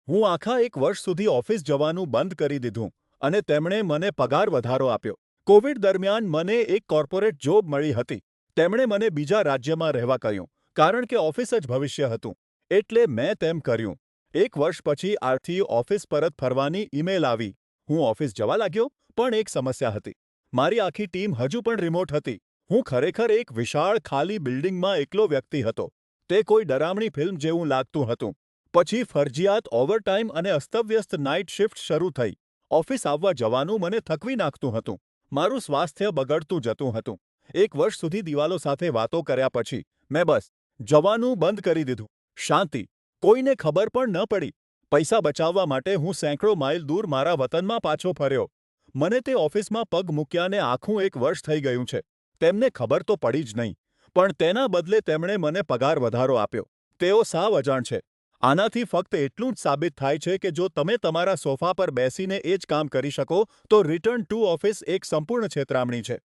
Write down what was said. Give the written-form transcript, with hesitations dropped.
હું આખા એક વર્ષ સુધી ઓફિસ જવાનું બંધ કરી દીધું અને તેમણે મને પગાર વધારો આપ્યો. કોવિડ દરમિયાન મને એક કોર્પોરેટ જોબ મળી હતી. તેમણે મને બીજા રાજ્યમાં રહેવા કહ્યું કારણ કે ઓફિસ જ ભવિષ્ય હતું. એટલે મેં તેમ કર્યું. એક વર્ષ પછી આથી ઓફિસ પરત ફરવાની ઈમેલ આવી. હું ઓફિસ જવા લાગ્યો, પણ એક સમસ્યા હતી. મારી આખી ટીમ હજુ પણ રિમોટ હતી. હું ખરેખર એક વિશાળ ખાલી બિલ્ડિંગમાં એકલો વ્યક્તિ હતો. તે કોઈ ડરામણી ફિલ્મ જેવું લાગતું હતું. પછી ફરજિયાત ઓવરટાઇમ અને અસ્તવ્યસ્ત નાઇટ શિફ્ટ શરૂ થઈ. ઓફિસ આવવા જવાનું મને થકવી નાખતું હતું. મારું સ્વાસ્થ્ય બગડતું જતું હતું. એક વર્ષ સુધી દિવાલો સાથે વાતો કર્યા પછી મેં બસ જવાનું બંધ કરી દીધું. શાંતિ. કોઈને ખબર પણ ન પડી. પૈસા બચાવવા માટે હું સેંકડો માઇલ દૂર મારા વતનમાં પાછો ફર્યો. મને તે ઓફિસમાં પગ મૂક્યાને આખું એક વર્ષ થઈ ગયું છે. તેમને ખબર તો પડી જ નહીં, પણ તેના બદલે તેમણે મને પગાર વધારો આપ્યો. તેઓ સાવ અજાણ છે. આનાથી ફક્ત એટલું જ સાબિત થાય છે કે જો તમે તમારા સોફા પર બેસીને એ જ કામ કરી શકો, તો રિટર્ન ટુ ઓફિસ એક સંપૂર્ણ છેતરામણી છે.